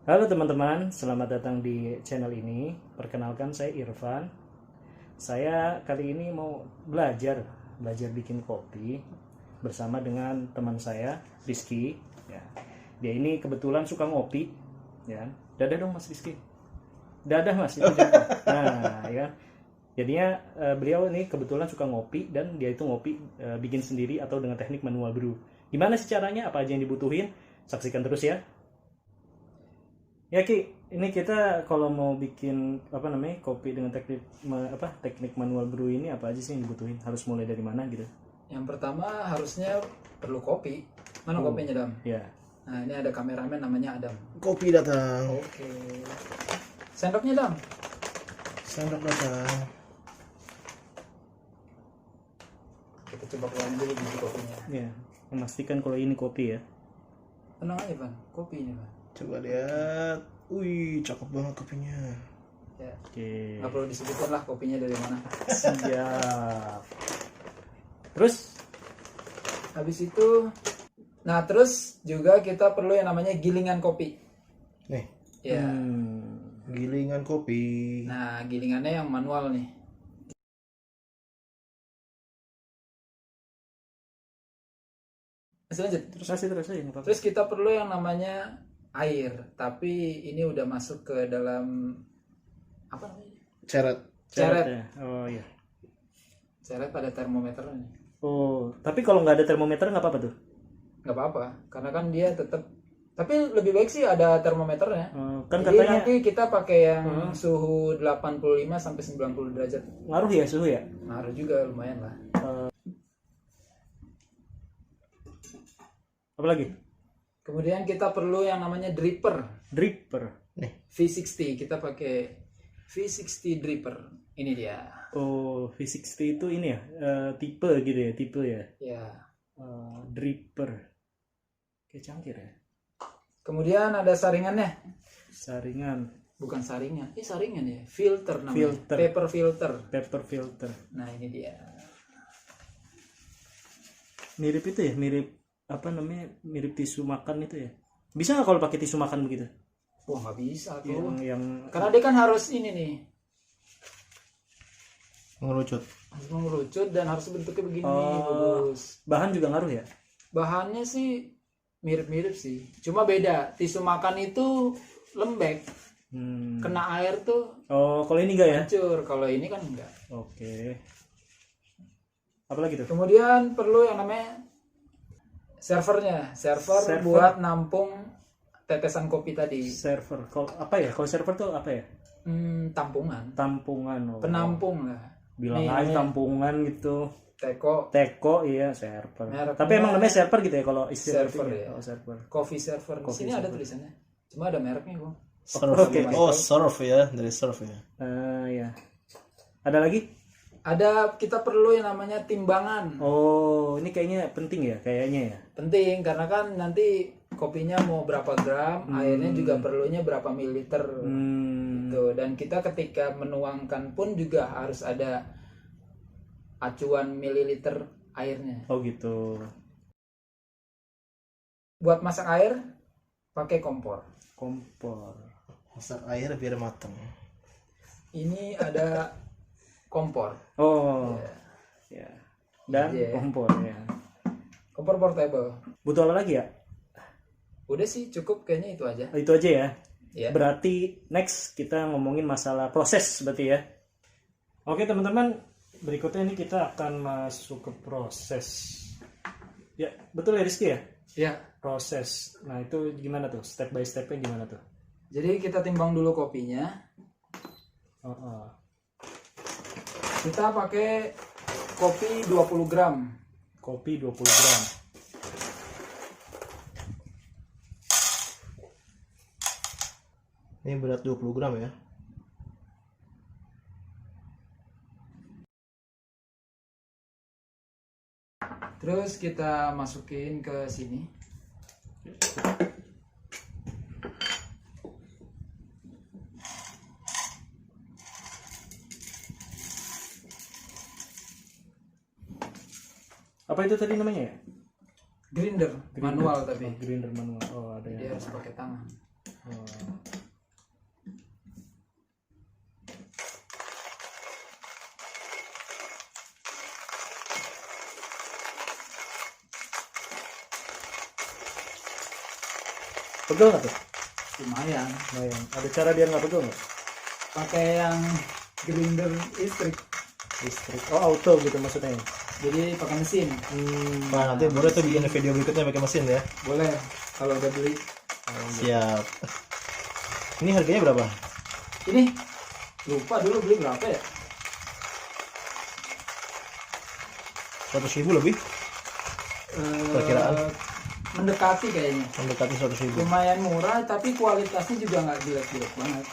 Halo teman-teman, selamat datang di channel ini. Perkenalkan, saya Irfan. Saya kali ini mau belajar bikin kopi bersama dengan teman saya, Rizky. Ya. Dia ini kebetulan suka ngopi. Ya. Dadah dong Mas Rizky. Dadah Mas, itu dadah. Nah, ya. Jadinya beliau ini kebetulan suka ngopi dan dia itu ngopi bikin sendiri atau dengan teknik manual brew. Gimana sih caranya? Apa aja yang dibutuhin? Saksikan terus ya. Ya Ki, ini kita kalau mau bikin kopi dengan teknik manual brew ini apa aja sih yang dibutuhin? Harus mulai dari mana gitu? Yang pertama harusnya perlu kopi. Mana kopinya, Dam? Ya. Nah, ini ada kameramen namanya Adam. Kopi datang. Oke. Sendoknya, Dam? Sendok datang. Kita coba keluarin dulu biji kopinya. Ya, memastikan kalau ini kopi ya. Tenang aja, Bang. Kopi ini, Bang. Coba lihat. Wih, cakep banget kopinya. Ya. Oke. Nggak perlu disebutin lah kopinya dari mana. Siap. Terus? Habis itu, nah terus juga kita perlu yang namanya gilingan kopi. Nih, Ya. gilingan kopi. Nah, gilingannya yang manual nih. Masih lanjut. Terus aja nggak apa-apa. Terus kita perlu yang namanya air, tapi ini udah masuk ke dalam apa namanya? Ceret. Ceret. Ya? Oh iya. Ceret pada termometernya. Oh, tapi kalau nggak ada termometer nggak apa-apa tuh? Nggak apa-apa, karena kan dia tetap. Tapi lebih baik sih ada termometernya. Kan Jadi katanya nanti kita pakai yang suhu 85 sampai 90 derajat. ngaruh ya suhu ya? Ngaruh juga lumayan lah. Apa lagi? Kemudian kita perlu yang namanya dripper. Dripper. Nih, V60, kita pakai V60 dripper. Ini dia. Oh, V60 itu ini ya, tipe gitu ya, tipe ya. Ya. Dripper. Kayak cangkir ya. Kemudian ada saringannya. Saringan, Bukan saringan. Saringan ya. Filter namanya. Filter. Paper filter. paper filter. Nah, ini dia. Mirip itu ya, mirip tisu makan itu ya. Bisa nggak kalau pakai tisu makan begitu? Wah, nggak bisa tuh. Yang Karena dia kan harus ini nih. mengerucut. Harus mengerucut dan harus bentuknya begini. Bagus. bahan juga ngaruh ya? Bahannya sih mirip-mirip sih. Cuma beda. Tisu makan itu lembek. Kena air tuh Oh, kalau ini enggak ya? hancur. Kalau ini kan enggak. Oke. Apa lagi tuh? Kemudian perlu yang namanya servernya. Server buat nampung tetesan kopi tadi. Server. Kalau apa ya? Kalau server tuh apa ya? Tampungan. Tampungan. Oh. Penampung lah. Bilang aja tampungan gitu. Teko Iya server. Mereknya Tapi emang namanya server gitu ya kalau istilah server itu ya. Oh, server. coffee server. Di sini ada tulisannya. Cuma ada mereknya, Bang. Surf. Oke. Oh, surf ya, dari surf ya. Ya. Ada lagi? Ada, kita perlu yang namanya timbangan. Oh, ini kayaknya penting ya, kayaknya ya. Penting karena kan nanti kopinya mau berapa gram, airnya juga perlunya berapa mililiter. Gitu. Dan kita ketika menuangkan pun juga harus ada acuan mililiter airnya. Oh gitu. Buat masak air pakai kompor. Kompor. Masak air biar matang. Ini ada kompor. Oh. Ya. Dan Iya. kompor ya. Kompor portable. Butuh apa lagi ya? Udah sih cukup kayaknya itu aja. Itu aja ya. Ya. Berarti next kita ngomongin masalah proses berarti ya. Oke teman-teman, berikutnya ini kita akan masuk ke proses. Ya, betul ya Rizky ya? Ya. Proses. Nah, itu gimana tuh? Step by stepnya gimana tuh? Jadi kita timbang dulu kopinya. Kita pakai kopi 20 gram. Kopi 20 gram. Ini berat 20 gram ya. Terus kita masukin ke sini. Apa itu tadi namanya ya? Grinder manual tapi grinder manual. Oh, ada dia ya. harus pakai tangan. Oh. Pegel nggak tuh? Lumayan. Lumayan. Ada cara biar nggak pegel nggak? Pakai yang grinder listrik. Listrik. Oh auto gitu maksudnya. Jadi pakai mesin. Nah, nanti boleh tuh bikin video berikutnya pakai mesin ya. Boleh kalau udah beli. Siap. Ini harganya berapa? Ini lupa dulu beli berapa ya? 100.000 lebih? Perkiraan? Mendekati kayaknya. Mendekati 100.000. Lumayan murah tapi kualitasnya juga nggak jelek-jelek banget.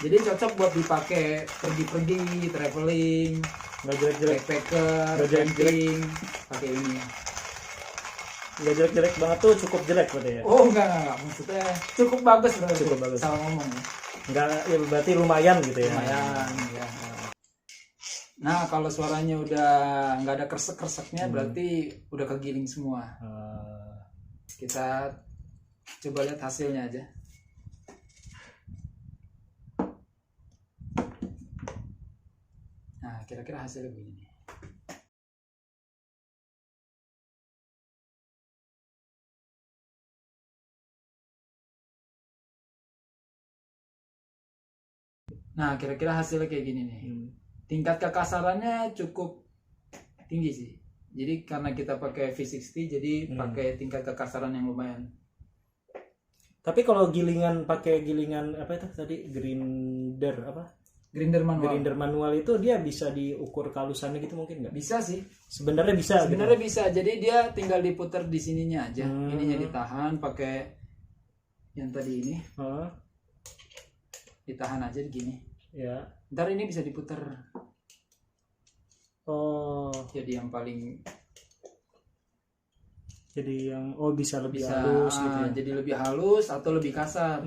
Jadi cocok buat dipakai pergi-pergi, traveling, Nggak jelek-jelek. backpacker, Nggak jelek-jelek. camping, pakai ini. Nggak jelek-jelek banget tuh, cukup jelek berarti ya? Oh enggak, maksudnya cukup bagus berarti. Cukup bagus. Salah ngomong ya. Nggak, ya berarti lumayan gitu ya? Lumayan ya. Nah kalau suaranya udah nggak ada kresek-kreseknya berarti udah kegiling semua. Kita coba lihat hasilnya aja. Nah kira-kira hasilnya begini. Nah kira-kira hasilnya kayak gini nih. Tingkat kekasarannya cukup tinggi sih. Jadi karena kita pakai V60 jadi pakai tingkat kekasaran yang lumayan. Tapi kalau gilingan pakai gilingan apa itu tadi grinder apa? Grinder manual. Grinder manual itu dia bisa diukur kehalusannya gitu mungkin nggak? Bisa sih. Sebenarnya bisa. Sebenarnya bisa. Jadi dia tinggal diputar di sininya aja. Ininya ditahan pakai yang tadi ini. Ditahan aja gini. Ya. Ntar ini bisa diputar. Oh. Jadi yang paling bisa lebih bisa halus gitu ya. jadi lebih halus atau lebih kasar.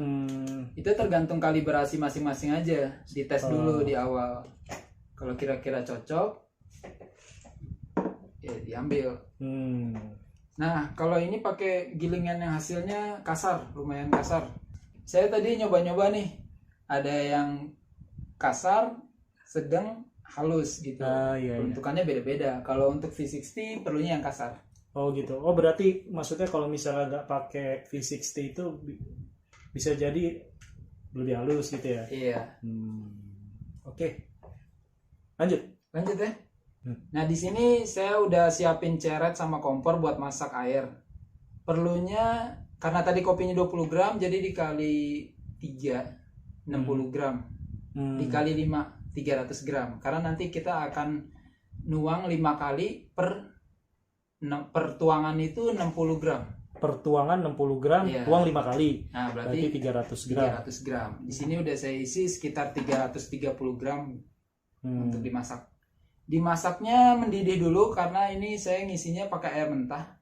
Itu tergantung kalibrasi masing-masing aja. Dites dulu di awal. Kalau kira-kira cocok, ya diambil. Nah, kalau ini pakai gilingan yang hasilnya kasar, lumayan kasar. Saya tadi nyoba-nyoba nih, ada yang kasar, sedang, halus gitu. Iya. Bentukannya beda-beda. Kalau untuk V60 perlunya yang kasar. Oh gitu. Oh berarti maksudnya kalau misalnya nggak pakai V60 itu bisa jadi lebih halus gitu ya? Iya. Oke. Lanjut ya. Nah di sini saya udah siapin ceret sama kompor buat masak air. Perlunya karena tadi kopinya 20 gram jadi dikali 3 60 gram. Dikali 5 300 gram. Karena nanti kita akan nuang 5 kali per tuangan itu 60 gram. Per tuangan 60 gram, Iya. tuang 5 kali. Nah, berarti 300 gram. 300 gram. Di sini udah saya isi sekitar 330 gram untuk dimasak. Dimasaknya mendidih dulu karena ini saya ngisinya pakai air mentah.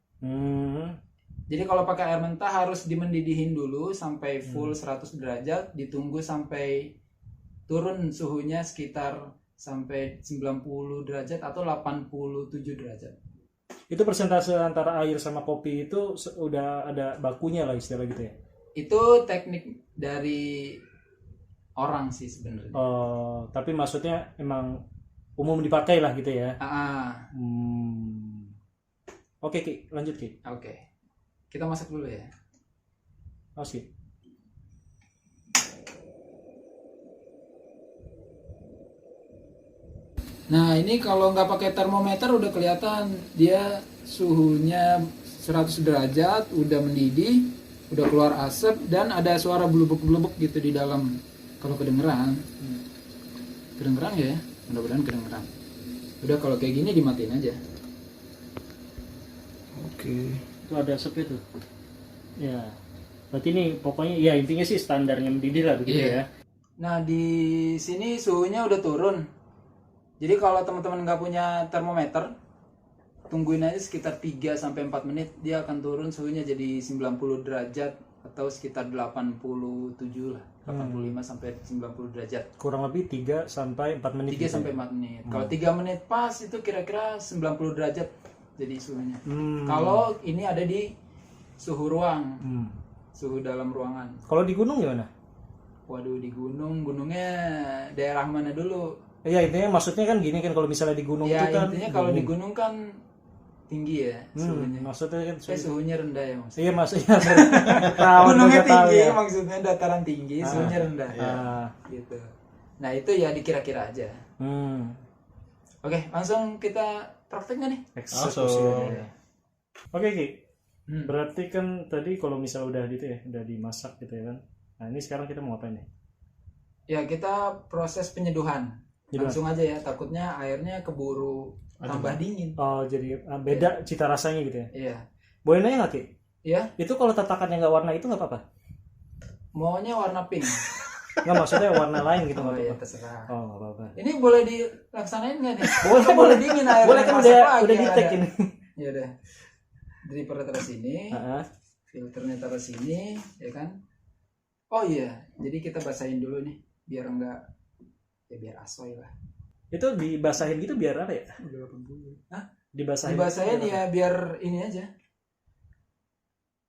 Jadi kalau pakai air mentah harus dimendidihin dulu sampai full 100 derajat, ditunggu sampai turun suhunya sekitar sampai 90 derajat atau 87 derajat. Itu persentase antara air sama kopi itu udah ada bakunya lah istilah gitu ya? Itu teknik dari orang sih sebenarnya. Tapi maksudnya emang umum dipakai lah gitu ya? Oke Ki, lanjut Ki. Oke. Kita masak dulu ya. Oke. Nah ini kalau nggak pakai termometer udah kelihatan dia suhunya 100 derajat, udah mendidih, udah keluar asap dan ada suara belubuk-belubuk gitu di dalam. Kalau kedengeran ya, mudah-mudahan kedengeran. Udah kalau kayak gini dimatiin aja. Oke. Itu ada asap itu. Ya. Berarti ini pokoknya ya intinya sih standarnya mendidih lah begitu ya. Nah di sini suhunya udah turun. Jadi kalau teman-teman nggak punya termometer, tungguin aja sekitar 3-4 menit, dia akan turun suhunya jadi 90 derajat atau sekitar 87 lah, 85 sampai 90 derajat. Kurang lebih 3-4 menit. 3-4 menit. Kalau 3 menit pas itu kira-kira 90 derajat jadi suhunya. Kalau ini ada di suhu ruang, suhu dalam ruangan. Kalau di gunung gimana? Waduh, di gunungnya daerah mana dulu? Iya intinya maksudnya kan gini kan kalau misalnya di gunung Ya itu kan intinya kalau di gunung kan tinggi ya suhunya. Maksudnya kan Suhunya rendah ya maksudnya. iya maksudnya tahu Gunungnya juga tahu tinggi, ya. maksudnya dataran tinggi, suhunya rendah. Ah, Gitu. Nah itu ya dikira-kira aja. Oke, langsung kita praktek nggak nih? eksekusi Langsung. aja. Oke Ki, berarti kan tadi kalau misal udah gitu ya, udah dimasak gitu ya kan. Nah ini sekarang kita mau ngapain nih? Ya kita proses penyeduhan. Nyeduhan. Langsung aja ya, takutnya airnya keburu tambah dingin. Oh jadi beda cita rasanya gitu ya. Iya. Boleh nanya nggak Ki? Iya, Itu kalau tatakannya nggak warna itu nggak apa-apa? maunya warna pink. Nggak maksudnya warna lain gitu Oh nggak iya, apa-apa? terserah. Oh nggak apa-apa. Ini boleh dilaksanain nggak nih? Boleh, Boleh dingin airnya. Boleh kan masak udah lagi di tag ada. ini. Ya udah. Dripper taruh sini, Heeh. filternya taruh sini, ya kan? Oh iya, jadi kita basahin dulu nih, biar enggak, ya biar asoy lah. Itu dibasahin gitu biar apa ya? Udah 80. Hah? Dibasahin. Dibasahin ya biar ini aja.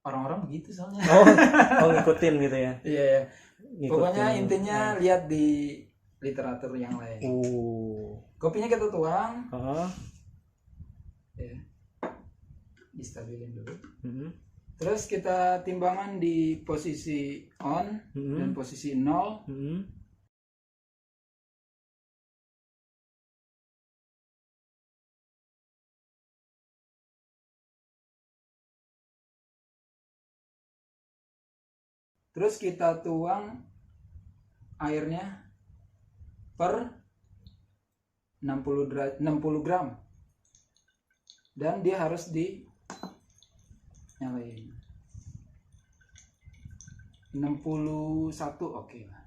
Orang-orang begitu soalnya. Oh ngikutin gitu ya. Iya ya. Ngikutin. Pokoknya intinya lihat di literatur yang lain. Kopinya kita tuang, Heeh. ya. Distabilin dulu. Mhm. Terus kita timbangan di posisi on dan posisi 0. Mhm. Terus kita tuang airnya per 60 gram. Dan dia harus nyalain 61, oke lah.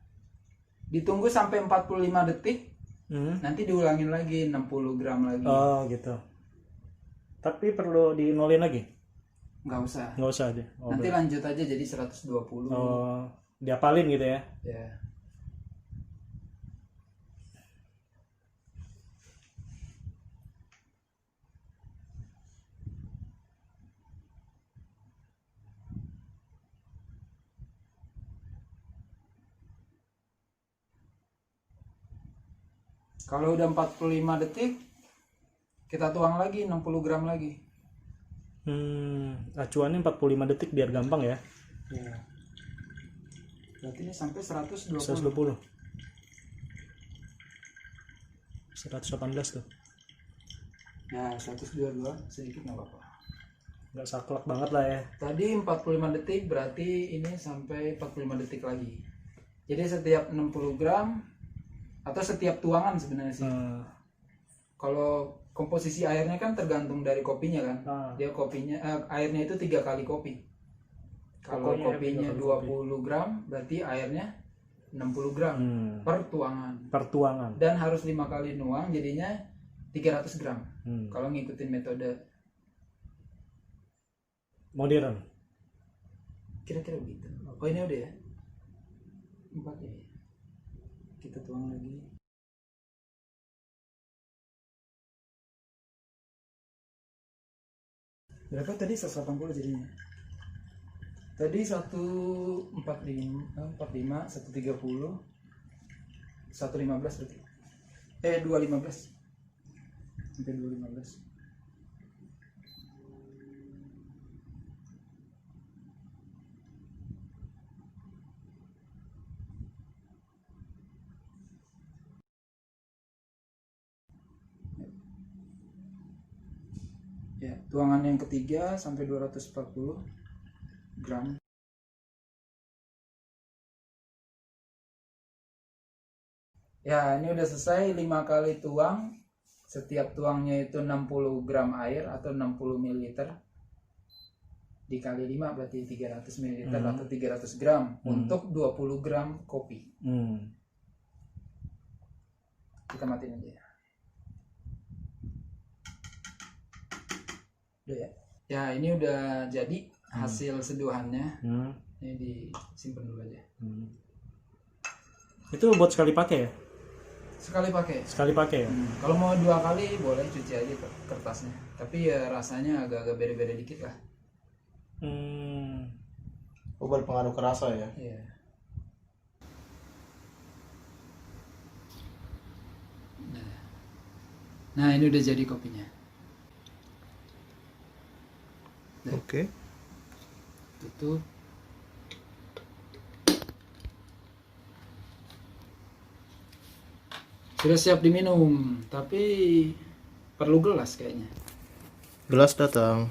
Ditunggu sampai 45 detik. Nanti diulangin lagi 60 gram lagi. Oh gitu. Tapi perlu dinolin lagi? Nggak usah. Nggak usah deh. Nanti lanjut aja jadi 120. Oh, diapalin gitu ya? Ya. Kalau udah 45 detik, kita tuang lagi 60 gram lagi. Acuannya 45 detik biar gampang ya. Ya. Berarti ini sampai 120. 120. 118 tuh. Ya, 122 sedikit nggak apa-apa. Nggak saklek banget lah ya. Tadi 45 detik, berarti ini sampai 45 detik lagi. Jadi setiap 60 gram atau setiap tuangan sebenarnya sih. Kalau komposisi airnya kan tergantung dari kopinya kan. Dia kopinya airnya itu 3 kali kopi. Kalau kopinya 20 gram berarti airnya 60 gram per tuangan. Per tuangan. Dan harus 5 kali nuang jadinya 300 gram. Kalau ngikutin metode modern. Kira-kira begitu. Oh ini udah ya. 4 ya. Kita tuang lagi. Berapa tadi? 180 jadinya. Tadi 145, 130, 115 berarti. 215. Sampai 215. Ya, tuangan yang ketiga sampai 240 gram. Ya, ini udah selesai 5 kali tuang. Setiap tuangnya itu 60 gram air atau 60 ml. Dikali 5 berarti 300 ml atau 300 gram untuk 20 gram kopi. Kita matiin aja ya. Udah ya. Ya, ini udah jadi hasil seduhannya. Ini disimpan dulu aja. Itu buat sekali pakai ya? Sekali pakai. Sekali pakai ya? Kalau mau 2 kali boleh cuci aja kertasnya. Tapi ya rasanya agak-agak beda-beda dikit lah. Oh, berpengaruh ke rasa ya? Iya. Nah, ini udah jadi kopinya. Oke. Tutup. Sudah siap diminum, tapi perlu gelas kayaknya. Gelas datang.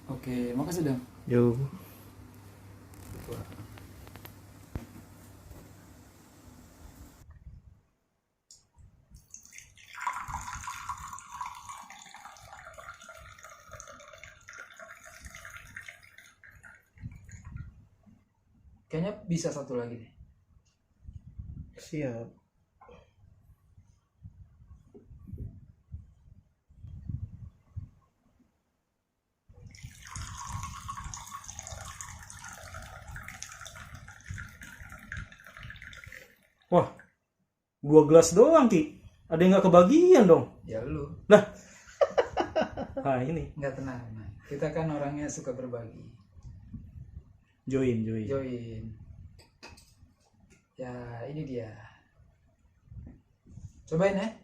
Oke, makasih Dam. Yuk. Kayaknya bisa satu lagi deh. Siap. Wah, 2 gelas doang Ki. Ada yang nggak kebagian dong. Ya lu, Nah ini nggak tenang. Nah, kita kan orangnya suka berbagi. join. Join. Ya, ini dia. Cobain ya.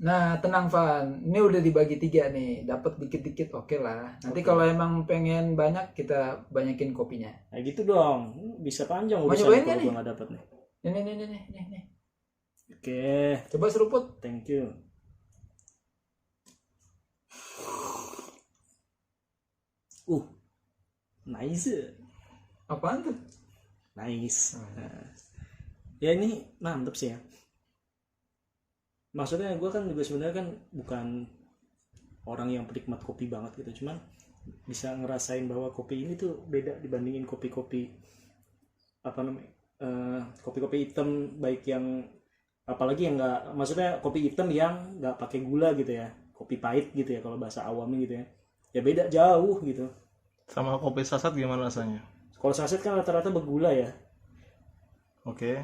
Nah, tenang Van. Ini udah dibagi 3 nih. Dapat dikit-dikit oke lah. Nanti kalau emang pengen banyak, kita banyakin kopinya. Nah gitu dong. Bisa panjang Mau urusan nyobain kalau nggak gua nggak dapet nih. Nih. Oke, Coba seruput. thank you. Nice. Apaan tuh? Nice. Nah, ya ini mantep sih ya. Maksudnya gue kan juga sebenarnya kan bukan orang yang penikmat kopi banget gitu, cuman bisa ngerasain bahwa kopi ini tuh beda dibandingin kopi-kopi apa namanya, kopi-kopi hitam, baik yang apalagi yang nggak, maksudnya kopi hitam yang nggak pakai gula gitu ya, kopi pahit gitu ya kalau bahasa awamnya gitu ya beda jauh gitu. Sama kopi saset gimana rasanya? Kalau saset kan rata-rata bergula ya. Oke.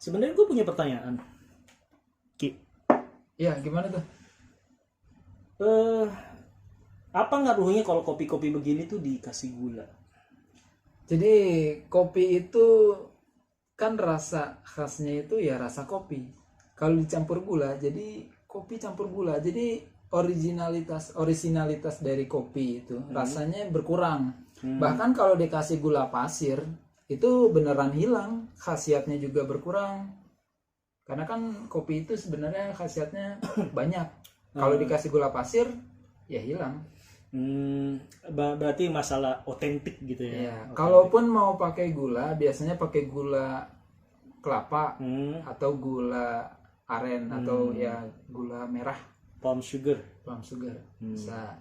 Sebenarnya gue punya pertanyaan, Ki. Ya, gimana tuh? Apa ngaruhnya kalau kopi-kopi begini tuh dikasih gula? Jadi kopi itu kan rasa khasnya itu ya rasa kopi. Kalau dicampur gula, jadi kopi campur gula. Jadi originalitas dari kopi itu rasanya berkurang. Bahkan kalau dikasih gula pasir itu beneran hilang, khasiatnya juga berkurang. Karena kan kopi itu sebenarnya khasiatnya banyak. Kalau dikasih gula pasir ya hilang. Berarti masalah otentik gitu ya. Ya, kalaupun mau pakai gula, biasanya pakai gula kelapa atau gula aren atau ya gula merah, Palm sugar. bisa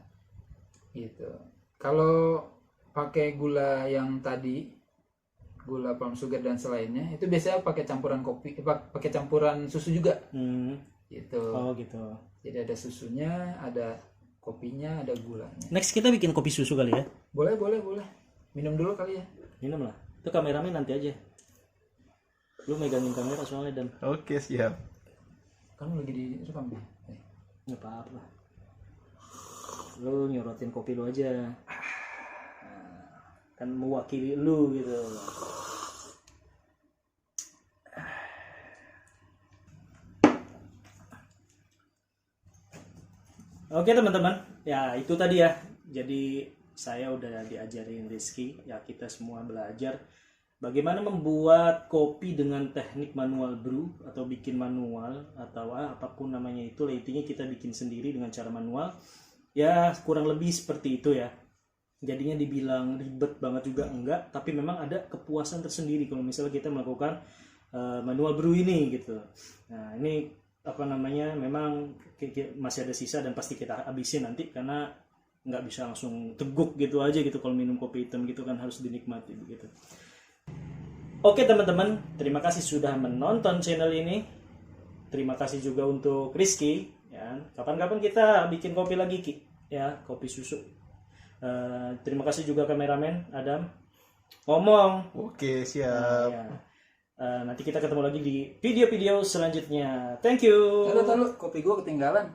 gitu. Kalau pakai gula yang tadi, gula palm sugar dan selainnya, itu biasanya pakai campuran kopi, pakai campuran susu juga gitu. Oh gitu. Jadi ada susunya, ada kopinya, ada gulanya. Next kita bikin kopi susu kali ya. Boleh. Minum dulu kali ya. Minum lah. Itu kameramen nanti aja. Lu megangin kamera soalnya dan Oke, siap. Kan lagi direkam ya. nggak apa-apa. Lu nyorotin kopi lu aja. Nah, kan mewakili lu gitu. Oke teman-teman, ya itu tadi ya. Jadi saya udah diajarin Rizky, ya kita semua belajar bagaimana membuat kopi dengan teknik manual brew atau bikin manual atau apapun namanya itu. Intinya kita bikin sendiri dengan cara manual. Ya kurang lebih seperti itu ya. Jadinya dibilang ribet banget juga enggak, tapi memang ada kepuasan tersendiri kalau misalnya kita melakukan manual brew ini gitu. Nah ini apa namanya, memang masih ada sisa dan pasti kita habisin nanti karena nggak bisa langsung teguk gitu aja gitu. Kalau minum kopi hitam gitu kan harus dinikmati begitu. Oke teman-teman, terima kasih sudah menonton channel ini. Terima kasih juga untuk Rizky ya. Kapan-kapan kita bikin kopi lagi Ki ya, kopi susu. Terima kasih juga kameramen Adam. Ngomong. Oke, siap. Ya. Nanti kita ketemu lagi di video-video selanjutnya. Thank you. Taruh, kopi gua ketinggalan.